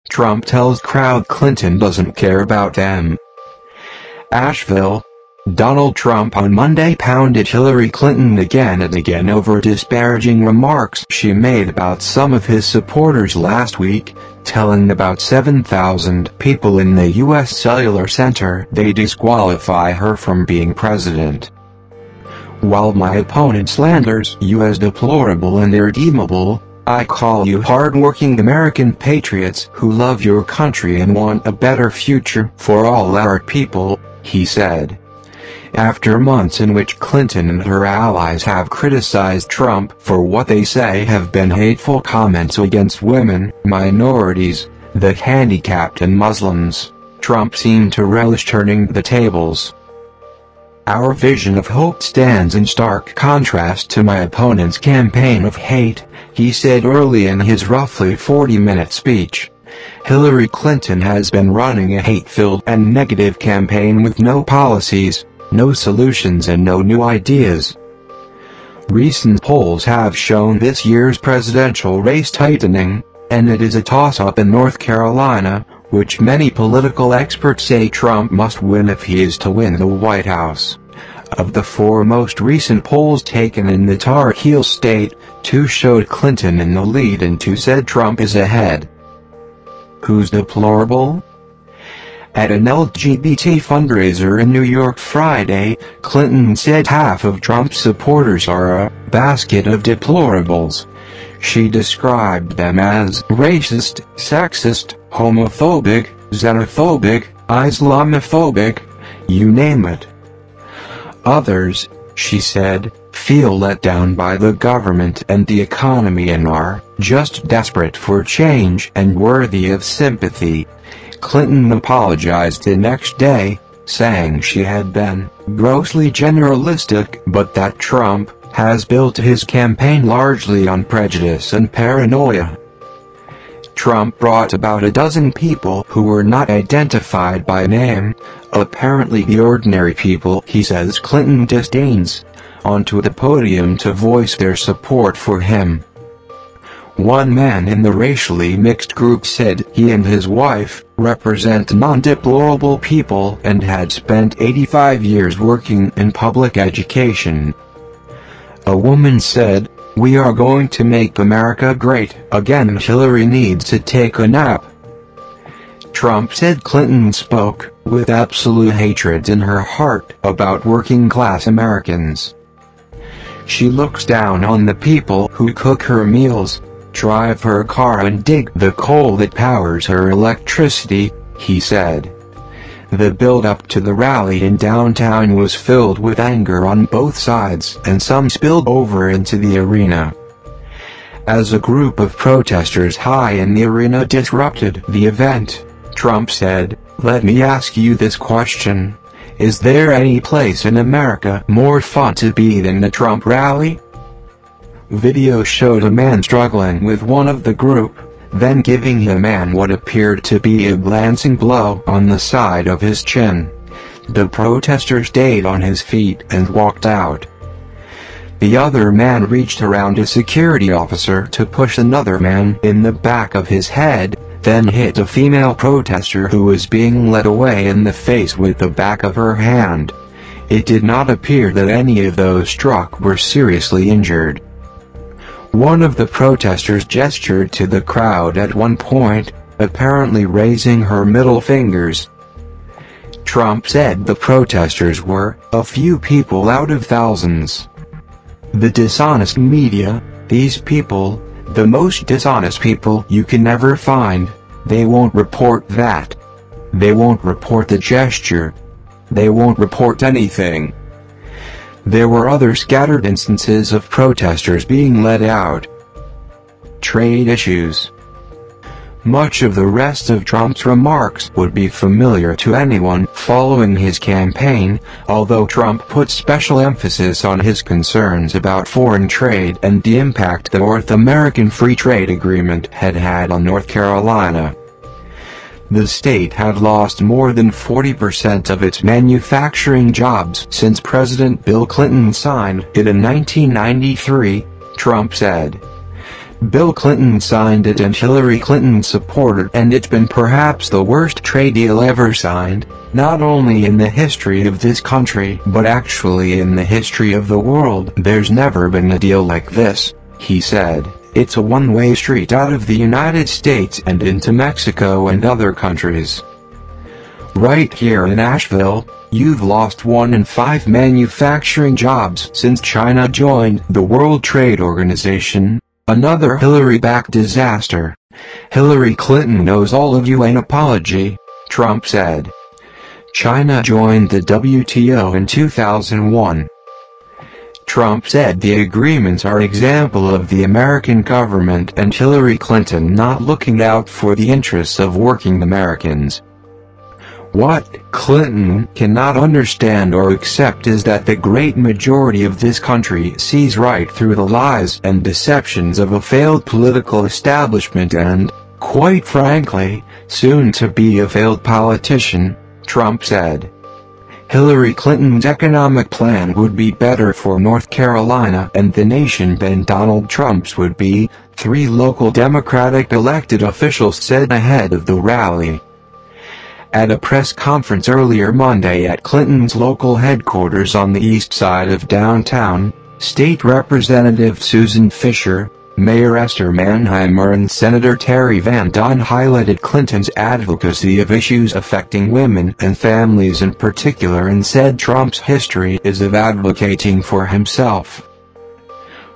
Trump tells crowd Clinton doesn't care about them. Asheville. Donald Trump on Monday pounded Hillary Clinton again and again over disparaging remarks she made about some of his supporters last week, telling about 7,000 people in the U.S. Cellular Center they disqualify her from being president. While my opponent slanders you as deplorable and irredeemable, I call you hard-working American patriots who love your country and want a better future for all our people, he said. After months in which Clinton and her allies have criticized Trump for what they say have been hateful comments against women, minorities, the handicapped and Muslims, Trump seemed to relish turning the tables. Our vision of hope stands in stark contrast to my opponent's campaign of hate, he said early in his roughly 40-minute speech. Hillary Clinton has been running a hate-filled and negative campaign with no policies, no solutions and no new ideas. Recent polls have shown this year's presidential race tightening, and it is a toss-up in North Carolina, which many political experts say Trump must win if he is to win the White House. Of the four most recent polls taken in the Tar Heel state, 2 showed Clinton in the lead and 2 said Trump is ahead. Who's deplorable? At an LGBT fundraiser in New York Friday, Clinton said half of Trump's supporters are a basket of deplorables. She described them as racist, sexist, homophobic, xenophobic, Islamophobic, you name it. Others, she said, feel let down by the government and the economy and are just desperate for change and worthy of sympathy. Clinton apologized the next day, saying she had been grossly generalistic but that Trump has built his campaign largely on prejudice and paranoia. Trump brought about a dozen people who were not identified by name, apparently the ordinary people he says Clinton disdains, onto the podium to voice their support for him. One man in the racially mixed group said he and his wife represent non-deplorable people and had spent 85 years working in public education. A woman said, "We are going to make America great again. Hillary needs to take a nap." Trump said Clinton spoke with absolute hatred in her heart about working-class Americans. She looks down on the people who cook her meals, drive her car and dig the coal that powers her electricity, he said. The build-up to the rally in downtown was filled with anger on both sides and some spilled over into the arena. As a group of protesters high in the arena disrupted the event, Trump said, "Let me ask you this question. Is there any place in America more fun to be than the Trump rally?" Video showed a man struggling with one of the group, then giving the man what appeared to be a glancing blow on the side of his chin. The protester stayed on his feet and walked out. The other man reached around a security officer to push another man in the back of his head, then hit a female protester who was being led away in the face with the back of her hand. It did not appear that any of those struck were seriously injured. One of the protesters gestured to the crowd at one point, apparently raising her middle fingers. Trump said the protesters were a few people out of thousands. The dishonest media, these people, the most dishonest people you can ever find, they won't report that. They won't report the gesture. They won't report anything. There were other scattered instances of protesters being let out. Trade issues. Much of the rest of Trump's remarks would be familiar to anyone following his campaign, although Trump put special emphasis on his concerns about foreign trade and the impact the North American Free Trade Agreement had had on North Carolina. The state had lost more than 40% of its manufacturing jobs since President Bill Clinton signed it in 1993, Trump said. Bill Clinton signed it and Hillary Clinton supported, and it's been perhaps the worst trade deal ever signed, not only in the history of this country but actually in the history of the world. There's never been a deal like this, he said. It's a one-way street out of the United States and into Mexico and other countries. Right here in Asheville, you've lost 1 in 5 manufacturing jobs since China joined the World Trade Organization. Another Hillary-backed disaster. Hillary Clinton owes all of you an apology, Trump said. China joined the WTO in 2001. Trump said the agreements are an example of the American government and Hillary Clinton not looking out for the interests of working Americans. What Clinton cannot understand or accept is that the great majority of this country sees right through the lies and deceptions of a failed political establishment and, quite frankly, soon to be a failed politician, Trump said. Hillary Clinton's economic plan would be better for North Carolina and the nation than Donald Trump's would be, 3 local Democratic elected officials said ahead of the rally. At a press conference earlier Monday at Clinton's local headquarters on the east side of downtown, State Representative Susan Fisher, Mayor Esther Manheimer and Senator Terry Van Duyn highlighted Clinton's advocacy of issues affecting women and families in particular and said Trump's history is of advocating for himself.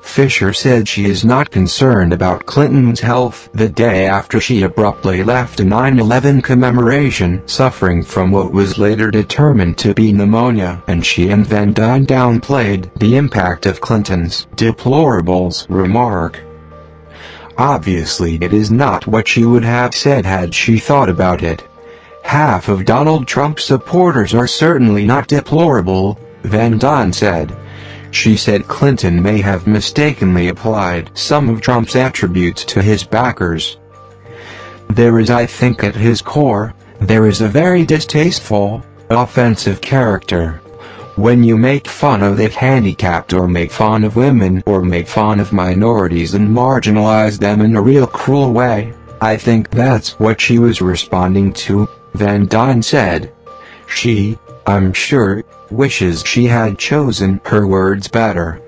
Fisher said she is not concerned about Clinton's health the day after she abruptly left a 9/11 commemoration suffering from what was later determined to be pneumonia, and she and Van Duyn downplayed the impact of Clinton's deplorables remark. Obviously it is not what she would have said had she thought about it. Half of Donald Trump's supporters are certainly not deplorable, Van Duyn said. She said Clinton may have mistakenly applied some of Trump's attributes to his backers. There is, I think, at his core, there is a very distasteful, offensive character. When you make fun of the handicapped or make fun of women or make fun of minorities and marginalize them in a real cruel way, I think that's what she was responding to, Van Duyn said. She, I'm sure, wishes she had chosen her words better.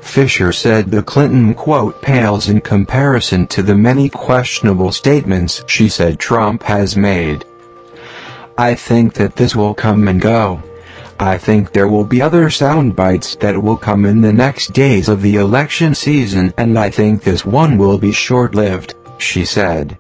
Fisher said the Clinton quote pales in comparison to the many questionable statements she said Trump has made. I think that this will come and go. I think there will be other sound bites that will come in the next days of the election season, and I think this one will be short-lived, she said.